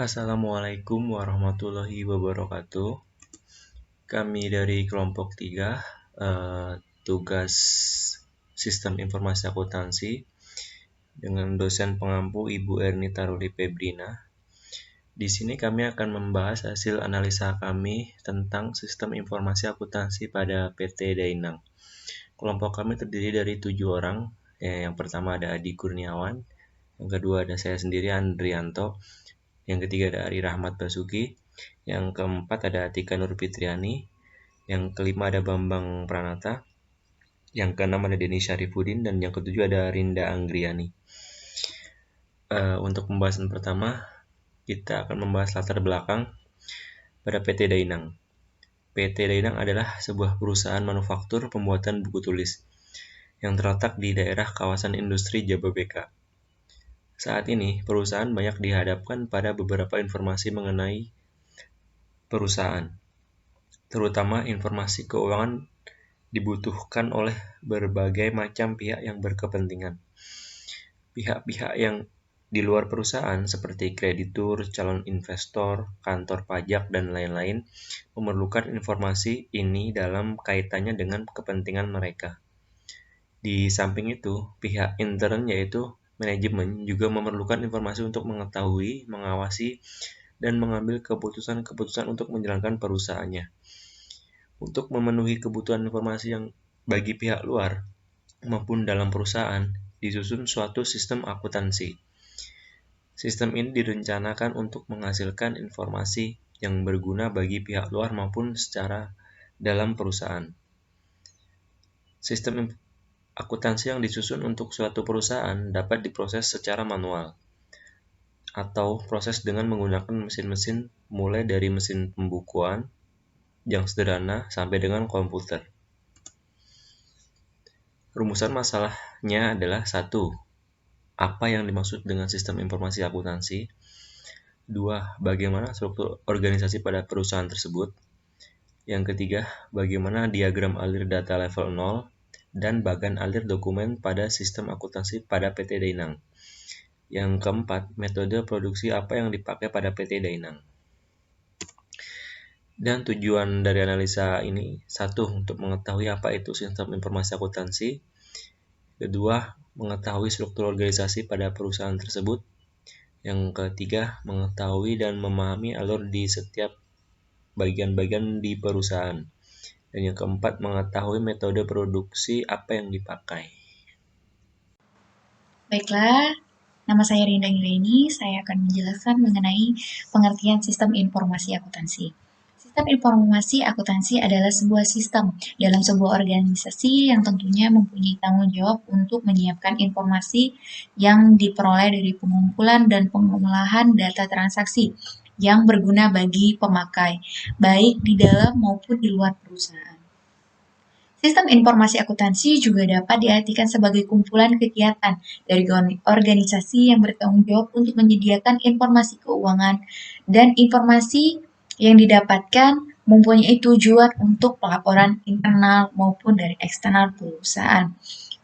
Assalamualaikum warahmatullahi wabarakatuh. Kami dari kelompok 3, tugas Sistem Informasi Akuntansi dengan dosen pengampu Ibu Ernita Ruli Febrina. Di sini kami akan membahas hasil analisa kami tentang Sistem Informasi Akuntansi pada PT Dainang. Kelompok kami terdiri dari 7 orang. Yang pertama ada Adi Kurniawan, yang kedua ada saya sendiri Andrianto, yang ketiga ada Ari Rahmat Basuki, yang keempat ada Atika Nur Fitriani, yang kelima ada Bambang Pranata, yang keenam ada Denny Syarifudin, dan yang ketujuh ada Rinda Anggriani. Untuk pembahasan pertama, kita akan membahas latar belakang pada PT Dainang. PT Dainang adalah sebuah perusahaan manufaktur pembuatan buku tulis yang terletak di daerah kawasan industri Jababeka. Saat ini, perusahaan banyak dihadapkan pada beberapa informasi mengenai perusahaan, terutama informasi keuangan dibutuhkan oleh berbagai macam pihak yang berkepentingan. Pihak-pihak yang di luar perusahaan seperti kreditur, calon investor, kantor pajak, dan lain-lain memerlukan informasi ini dalam kaitannya dengan kepentingan mereka. Di samping itu, pihak intern yaitu manajemen juga memerlukan informasi untuk mengetahui, mengawasi, dan mengambil keputusan-keputusan untuk menjalankan perusahaannya. Untuk memenuhi kebutuhan informasi yang bagi pihak luar maupun dalam perusahaan, disusun suatu sistem akuntansi. Sistem ini direncanakan untuk menghasilkan informasi yang berguna bagi pihak luar maupun secara dalam perusahaan. Sistem akuntansi yang disusun untuk suatu perusahaan dapat diproses secara manual atau proses dengan menggunakan mesin-mesin mulai dari mesin pembukuan yang sederhana sampai dengan komputer. Rumusan masalahnya adalah 1. Apa yang dimaksud dengan sistem informasi akuntansi? 2. Bagaimana struktur organisasi pada perusahaan tersebut? Yang ketiga, bagaimana diagram alir data level 0 dan bagan alir dokumen pada sistem akuntansi pada PT Dainang. Yang keempat, metode produksi apa yang dipakai pada PT Dainang. Dan tujuan dari analisa ini, 1. Untuk mengetahui apa itu sistem informasi akuntansi. Kedua, mengetahui struktur organisasi pada perusahaan tersebut. Yang ketiga, mengetahui dan memahami alur di setiap bagian-bagian di perusahaan. Dan yang keempat, mengetahui metode produksi apa yang dipakai. Baiklah, nama saya Rinda Anggriani. Saya akan menjelaskan mengenai pengertian sistem informasi akuntansi. Sistem informasi akuntansi adalah sebuah sistem dalam sebuah organisasi yang tentunya mempunyai tanggung jawab untuk menyiapkan informasi yang diperoleh dari pengumpulan dan pengolahan data transaksi yang berguna bagi pemakai, baik di dalam maupun di luar perusahaan. Sistem informasi akuntansi juga dapat diartikan sebagai kumpulan kegiatan dari organisasi yang bertanggung jawab untuk menyediakan informasi keuangan dan informasi yang didapatkan mempunyai tujuan untuk pelaporan internal maupun dari eksternal perusahaan.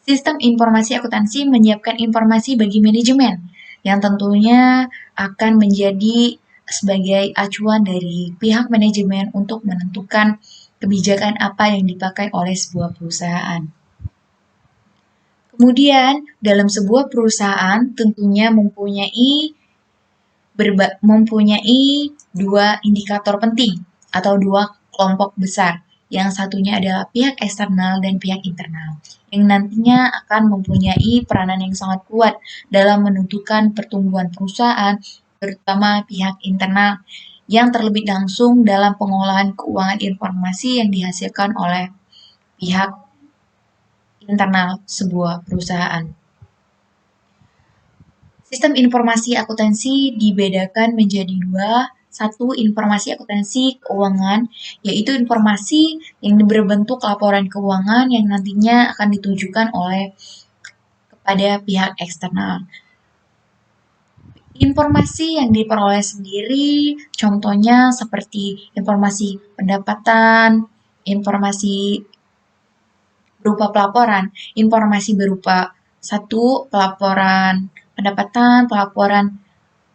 Sistem informasi akuntansi menyiapkan informasi bagi manajemen yang tentunya akan menjadi sebagai acuan dari pihak manajemen untuk menentukan kebijakan apa yang dipakai oleh sebuah perusahaan. Kemudian, dalam sebuah perusahaan tentunya mempunyai dua indikator penting atau dua kelompok besar. Yang satunya adalah pihak eksternal dan pihak internal, yang nantinya akan mempunyai peranan yang sangat kuat dalam menentukan pertumbuhan perusahaan, terutama pihak internal yang terlebih langsung dalam pengolahan keuangan informasi yang dihasilkan oleh pihak internal sebuah perusahaan. Sistem informasi akuntansi dibedakan menjadi dua. Satu, informasi akuntansi keuangan, yaitu informasi yang berbentuk laporan keuangan yang nantinya akan ditujukan kepada pihak eksternal. Informasi yang diperoleh sendiri, contohnya seperti informasi pendapatan, informasi berupa pelaporan, informasi berupa 1. Pelaporan pendapatan, pelaporan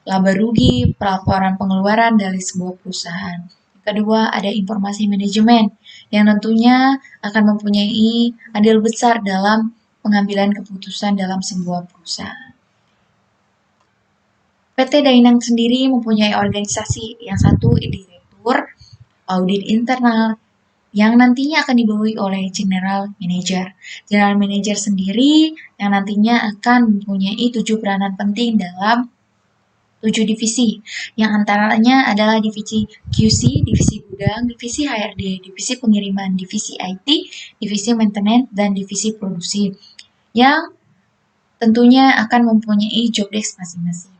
laba rugi, pelaporan pengeluaran dari sebuah perusahaan. Kedua, ada informasi manajemen yang tentunya akan mempunyai andil besar dalam pengambilan keputusan dalam sebuah perusahaan. PT Dainang sendiri mempunyai organisasi, yang satu direktur, audit internal, yang nantinya akan dibawahi oleh General Manager. General Manager sendiri yang nantinya akan mempunyai 7 peranan penting dalam 7 divisi, yang antaranya adalah divisi QC, divisi gudang, divisi HRD, divisi pengiriman, divisi IT, divisi maintenance, dan divisi produksi, yang tentunya akan mempunyai job desk masing-masing.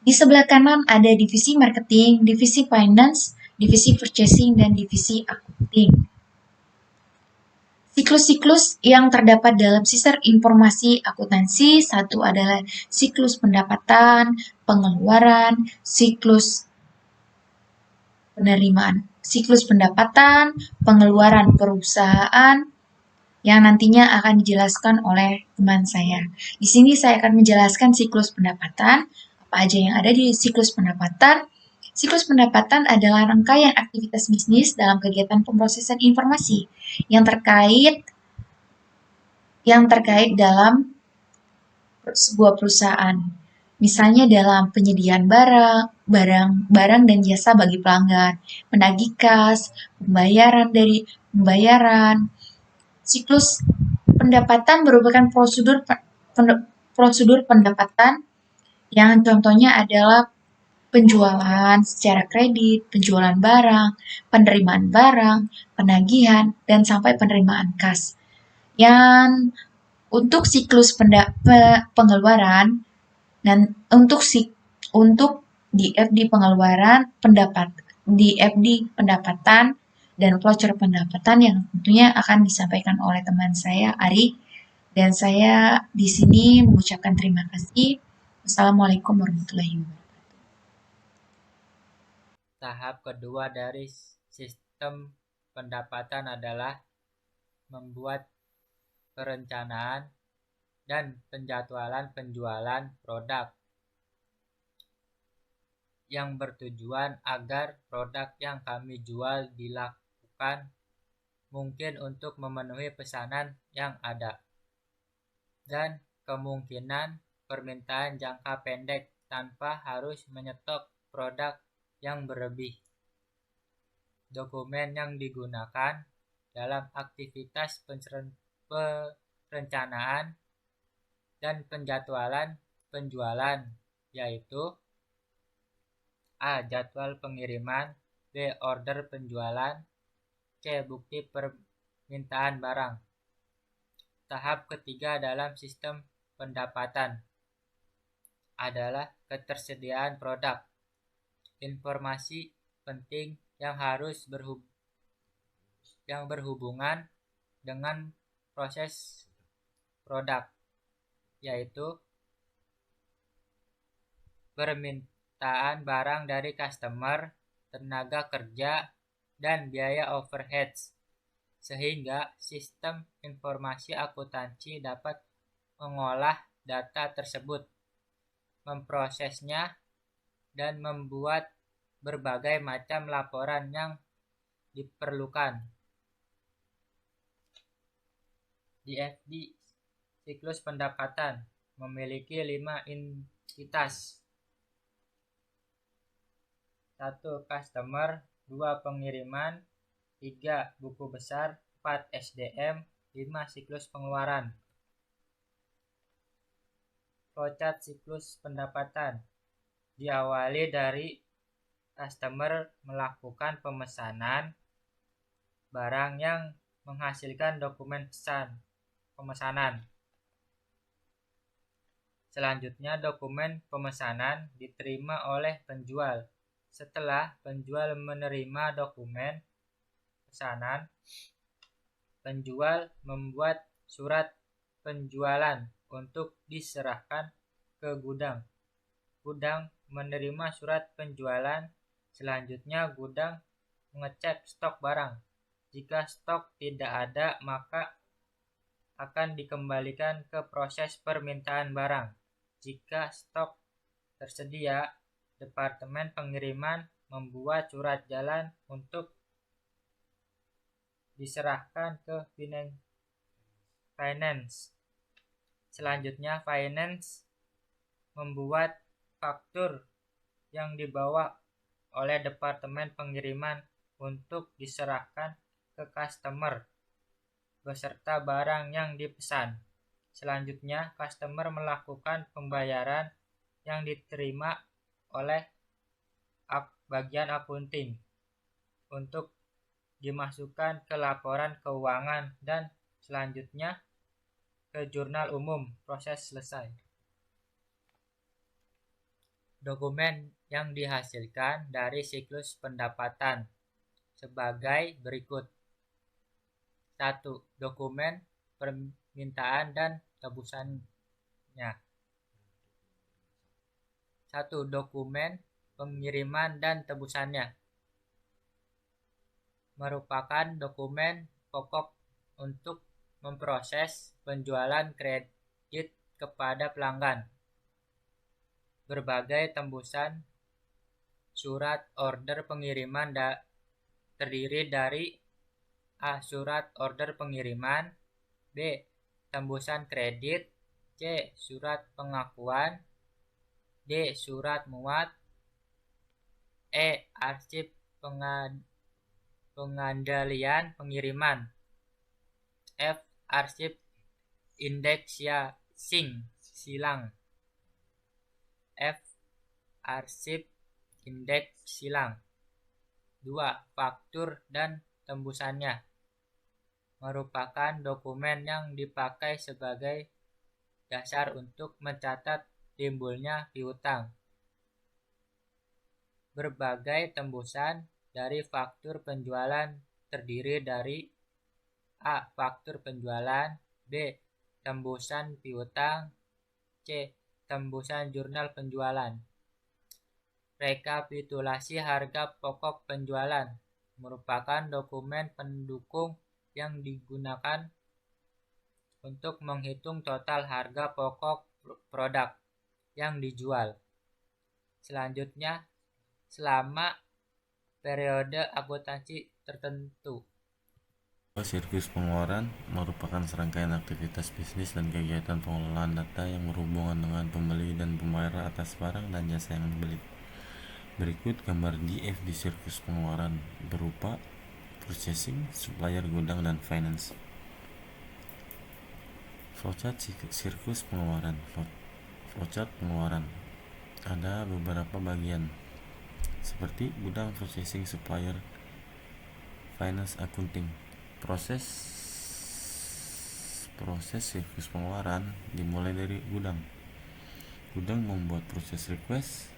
Di sebelah kanan ada divisi marketing, divisi finance, divisi purchasing, dan divisi accounting. Siklus-siklus yang terdapat dalam sistem informasi akuntansi, satu adalah siklus pendapatan, pengeluaran, siklus penerimaan, siklus pendapatan, pengeluaran perusahaan, yang nantinya akan dijelaskan oleh teman saya. Di sini saya akan menjelaskan siklus pendapatan, apa aja yang ada di siklus pendapatan. Siklus pendapatan adalah rangkaian aktivitas bisnis dalam kegiatan pemrosesan informasi yang terkait dalam sebuah perusahaan. Misalnya dalam penyediaan barang dan jasa bagi pelanggan, menagih kas, pembayaran. Siklus pendapatan merupakan prosedur pendapatan yang contohnya adalah penjualan secara kredit, penjualan barang, penerimaan barang, penagihan, dan sampai penerimaan kas. Yang untuk siklus pengeluaran dan untuk DFD pengeluaran, DFD pendapatan, dan voucher pendapatan yang tentunya akan disampaikan oleh teman saya Ari, dan saya di sini mengucapkan terima kasih. Wassalamualaikum warahmatullahi wabarakatuh. Tahap kedua dari sistem pendapatan adalah membuat perencanaan dan penjadwalan penjualan produk yang bertujuan agar produk yang kami jual dilakukan mungkin untuk memenuhi pesanan yang ada dan kemungkinan permintaan jangka pendek tanpa harus menyetok produk yang berlebih. Dokumen yang digunakan dalam aktivitas perencanaan dan penjadwalan penjualan yaitu A. Jadwal pengiriman, B. Order penjualan, C. Bukti permintaan barang. Tahap ketiga dalam sistem pendapatan adalah ketersediaan produk. Informasi penting yang berhubungan dengan proses produk, yaitu permintaan barang dari customer, tenaga kerja, dan biaya overheads, sehingga sistem informasi akuntansi dapat mengolah data tersebut, memprosesnya, dan membuat berbagai macam laporan yang diperlukan. DFD siklus pendapatan memiliki 5 entitas. 1. Customer, 2. Pengiriman, 3. Buku besar, 4. SDM, 5. Siklus pengeluaran. Flowchart siklus pendapatan diawali dari customer melakukan pemesanan barang yang menghasilkan dokumen pemesanan. Selanjutnya dokumen pemesanan diterima oleh penjual. Setelah penjual menerima dokumen pesanan, penjual membuat surat penjualan untuk diserahkan ke gudang. Gudang menerima surat penjualan. Selanjutnya gudang mengecek stok barang. Jika stok tidak ada, maka akan dikembalikan ke proses permintaan barang. Jika stok tersedia, Departemen Pengiriman membuat surat jalan untuk diserahkan ke Finance. Selanjutnya, Finance membuat faktur yang dibawa oleh Departemen Pengiriman untuk diserahkan ke customer beserta barang yang dipesan. Selanjutnya, customer melakukan pembayaran yang diterima oleh bagian akunting untuk dimasukkan ke laporan keuangan dan selanjutnya ke jurnal umum. Proses selesai. Dokumen yang dihasilkan dari siklus pendapatan sebagai berikut. 1. Dokumen permintaan dan tebusannya. 1. Dokumen pengiriman dan tebusannya merupakan dokumen pokok untuk memproses penjualan kredit kepada pelanggan. Berbagai tembusan surat order pengiriman terdiri dari A. Surat order pengiriman, B. Tembusan kredit, C. Surat pengakuan, D. Surat muat, E. Arsip pengandalian pengiriman, F. Arsip indeksing silang, F. Arsip indeks silang. 2. Faktur dan tembusannya merupakan dokumen yang dipakai sebagai dasar untuk mencatat timbulnya piutang. Berbagai tembusan dari faktur penjualan terdiri dari A. Faktur penjualan, B. Tembusan piutang, C. Tembusan jurnal penjualan. Rekapitulasi harga pokok penjualan merupakan dokumen pendukung yang digunakan untuk menghitung total harga pokok produk yang dijual. Selanjutnya, selama periode akuntansi tertentu. Siklus pengeluaran merupakan serangkaian aktivitas bisnis dan kegiatan pengelolaan data yang berhubungan dengan pembeli dan pembayar atas barang dan jasa yang dibeli. Berikut gambar DF di siklus pengeluaran berupa purchasing, supplier, gudang, dan finance. Flowchart siklus pengeluaran. Flowchart pengeluaran ada beberapa bagian seperti gudang, purchasing, supplier, finance, accounting. Proses siklus pengeluaran dimulai dari gudang. Gudang membuat proses request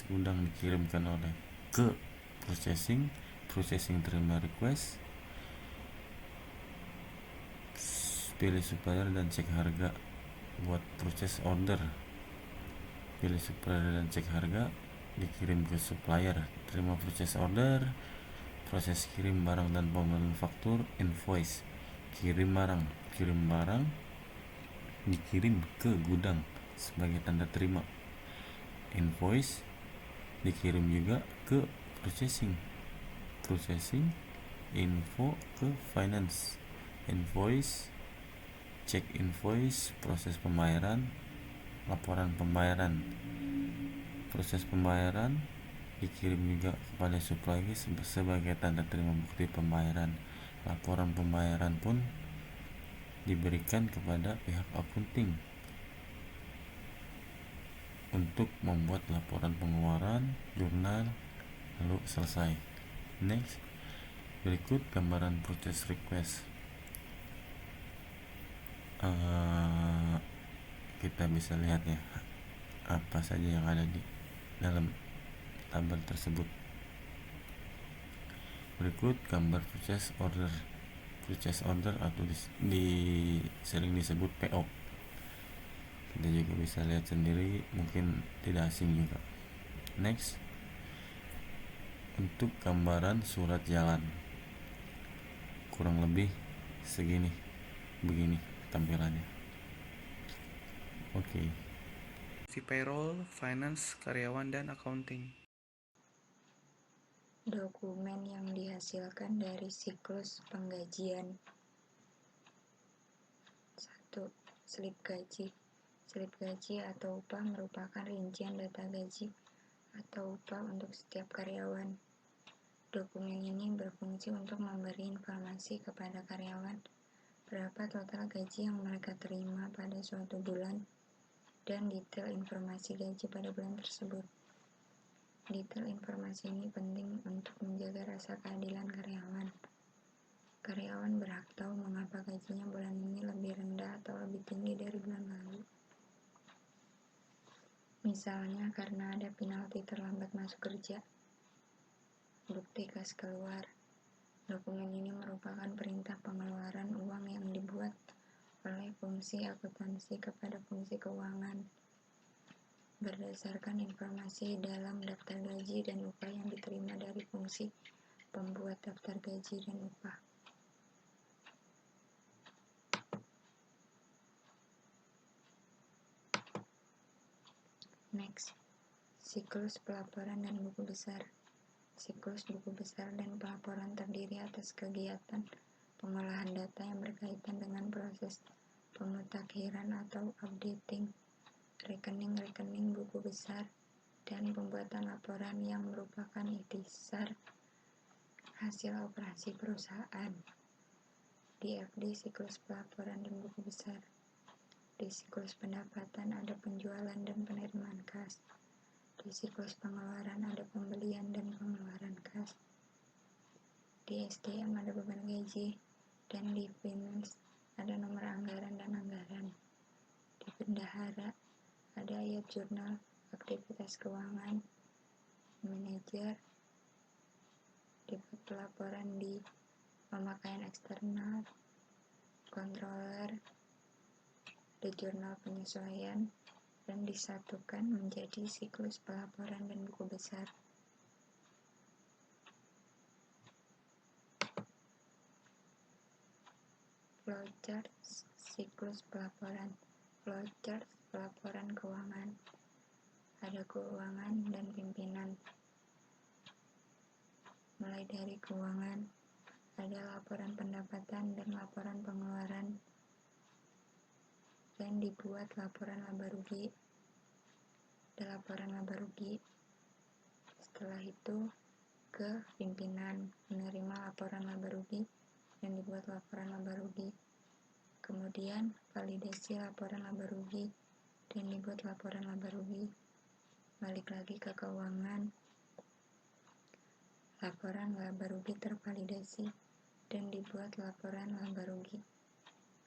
gudang dikirimkan ke processing terima request, pilih supplier dan cek harga buat proses order. Pilih supplier dan cek harga, dikirim ke supplier, terima proses order, proses kirim barang dan pembayaran faktur, invoice, kirim barang dikirim ke gudang sebagai tanda terima. Invoice dikirim juga ke processing, info ke finance, invoice, cek invoice, proses pembayaran, laporan pembayaran. Proses pembayaran dikirim juga kepada supplier sebagai tanda terima bukti pembayaran. Laporan pembayaran pun diberikan kepada pihak akunting untuk membuat laporan pengeluaran, jurnal, lalu selesai. Next, berikut gambaran purchase request. Kita bisa lihat ya apa saja yang ada di dalam tabel tersebut. Berikut gambar purchase order atau sering disebut PO. Kita juga bisa lihat sendiri, mungkin tidak asing juga. Next, untuk gambaran surat jalan kurang lebih begini tampilannya. Oke. seperti payroll, finance, karyawan, dan accounting. Dokumen yang dihasilkan dari siklus penggajian. 1. Slip gaji. Slip gaji atau upah merupakan rincian data gaji atau upah untuk setiap karyawan. Dokumen ini berfungsi untuk memberi informasi kepada karyawan berapa total gaji yang mereka terima pada suatu bulan dan detail informasi gaji pada bulan tersebut. Detail informasi ini penting untuk menjaga rasa keadilan karyawan. Karyawan berhak tahu mengapa gajinya bulan ini lebih rendah atau lebih tinggi dari bulan lalu. Misalnya karena ada penalti terlambat masuk kerja. Bukti kas keluar. Dokumen ini merupakan perintah pengeluaran uang yang dibuat oleh fungsi akuntansi kepada fungsi keuangan berdasarkan informasi dalam daftar gaji dan upah yang diterima dari fungsi pembuat daftar gaji dan upah. Next, siklus pelaporan dan buku besar. Siklus buku besar dan pelaporan terdiri atas kegiatan pengolahan data yang berkaitan dengan proses pemutakhiran atau updating rekening-rekening buku besar dan pembuatan laporan yang merupakan ikhtisar hasil operasi perusahaan. Di FD siklus pelaporan dan buku besar. Di siklus pendapatan ada penjualan dan penerimaan kas. Di siklus pengeluaran ada pembelian dan pengeluaran kas. Di SDM ada beban gaji, dan di finance ada nomor anggaran dan anggaran. Di bendahara ada ayat jurnal, aktivitas keuangan, manajer. Di pelaporan di pemakaian eksternal, controller, di jurnal penyesuaian, dan disatukan menjadi siklus pelaporan dan buku besar. Flowchart siklus pelaporan. Flowchart pelaporan keuangan. Ada keuangan dan pimpinan. Mulai dari keuangan, ada laporan pendapatan dan laporan pengeluaran, dan dibuat laporan laba rugi. Ada laporan laba rugi. Setelah itu ke pimpinan menerima laporan laba rugi dan dibuat laporan laba rugi. Kemudian validasi laporan laba rugi dan dibuat laporan laba rugi. Balik lagi ke keuangan. Laporan laba rugi tervalidasi dan dibuat laporan laba rugi.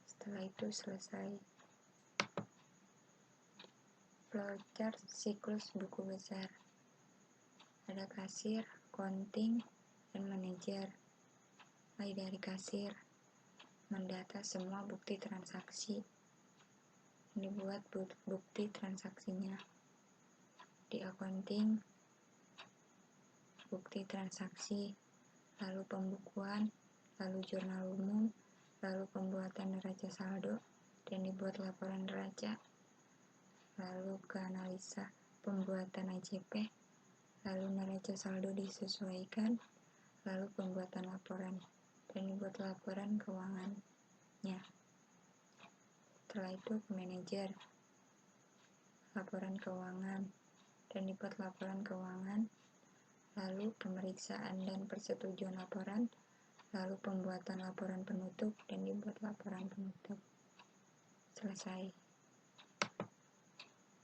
Setelah itu selesai. Flowchart siklus buku besar. Ada kasir, accounting, dan manajer. Mulai dari kasir, mendata semua bukti transaksi. Dibuat bukti transaksinya. Di accounting, bukti transaksi, lalu pembukuan, lalu jurnal umum, lalu pembuatan neraca saldo, dan dibuat laporan neraca. Lalu ke analisa pembuatan AJP, lalu neraca saldo disesuaikan, lalu pembuatan laporan, dan dibuat laporan keuangannya. Setelah itu ke manajer, laporan keuangan, dan dibuat laporan keuangan, lalu pemeriksaan dan persetujuan laporan, lalu pembuatan laporan penutup, dan dibuat laporan penutup. Selesai.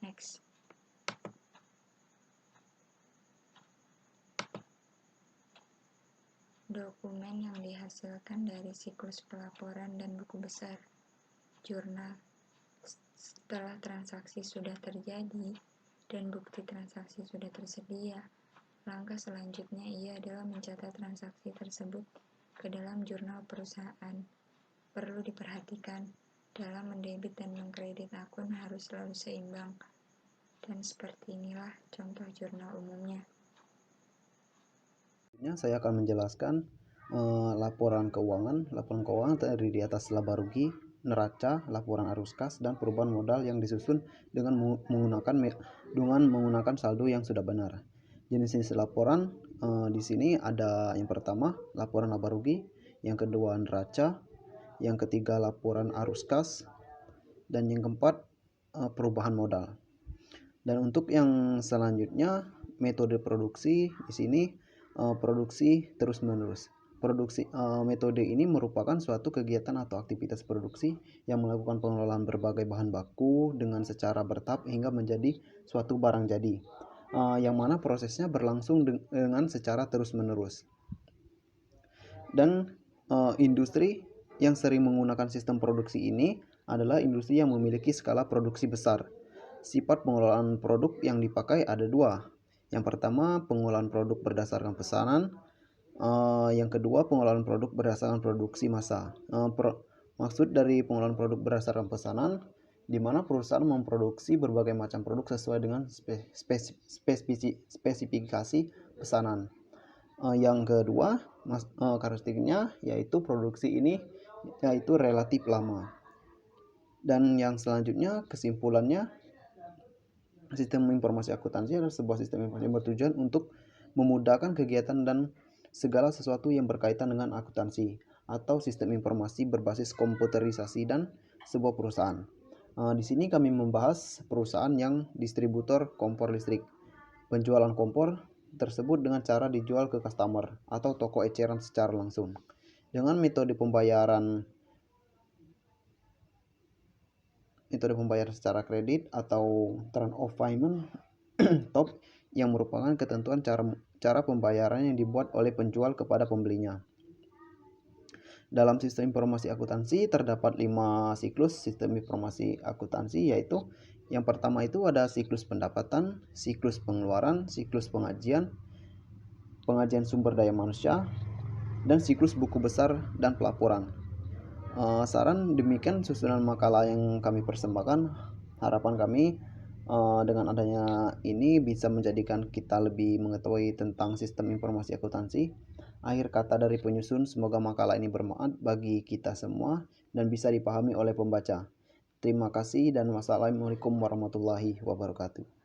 Next. Dokumen yang dihasilkan dari siklus pelaporan dan buku besar. Jurnal. Setelah transaksi sudah terjadi dan bukti transaksi sudah tersedia, langkah selanjutnya ia adalah mencatat transaksi tersebut ke dalam jurnal perusahaan. Perlu diperhatikan, dalam mendebit dan mengkredit akun harus selalu seimbang. Dan seperti inilah contoh jurnal umumnya. Saya akan menjelaskan laporan keuangan. Laporan keuangan terdiri di atas laba rugi, neraca, laporan arus kas, dan perubahan modal yang disusun dengan menggunakan saldo yang sudah benar. Jenis-jenis laporan di sini ada yang pertama laporan laba rugi, yang kedua neraca, yang ketiga laporan arus kas, dan yang keempat perubahan modal. Dan untuk yang selanjutnya metode produksi di sini produksi terus-menerus. Metode ini merupakan suatu kegiatan atau aktivitas produksi yang melakukan pengelolaan berbagai bahan baku dengan secara bertahap hingga menjadi suatu barang jadi, yang mana prosesnya berlangsung dengan secara terus-menerus. Dan industri yang sering menggunakan sistem produksi ini adalah industri yang memiliki skala produksi besar. Sifat pengelolaan produk yang dipakai ada dua. Yang pertama, pengelolaan produk berdasarkan pesanan. Yang kedua, pengelolaan produk berdasarkan produksi massa. Maksud dari pengelolaan produk berdasarkan pesanan, di mana perusahaan memproduksi berbagai macam produk sesuai dengan spesifikasi pesanan. Yang kedua, karakteristiknya yaitu produksi ini yaitu relatif lama. Dan yang selanjutnya, kesimpulannya, sistem informasi akuntansi adalah sebuah sistem informasi yang bertujuan untuk memudahkan kegiatan dan segala sesuatu yang berkaitan dengan akuntansi atau sistem informasi berbasis komputerisasi dan sebuah perusahaan. Di sini kami membahas perusahaan yang distributor kompor listrik. Penjualan kompor tersebut dengan cara dijual ke customer atau toko eceran secara langsung. Dengan metode pembayaran secara kredit atau turn off payment top yang merupakan ketentuan cara pembayaran yang dibuat oleh penjual kepada pembelinya. Dalam sistem informasi akuntansi terdapat 5 siklus sistem informasi akuntansi, yaitu yang pertama itu ada siklus pendapatan, siklus pengeluaran, siklus pengajian sumber daya manusia, dan siklus buku besar dan pelaporan. Saran demikian susunan makalah yang kami persembahkan. Harapan kami dengan adanya ini bisa menjadikan kita lebih mengetahui tentang sistem informasi akuntansi. Akhir kata dari penyusun, semoga makalah ini bermanfaat bagi kita semua dan bisa dipahami oleh pembaca. Terima kasih dan wassalamualaikum warahmatullahi wabarakatuh.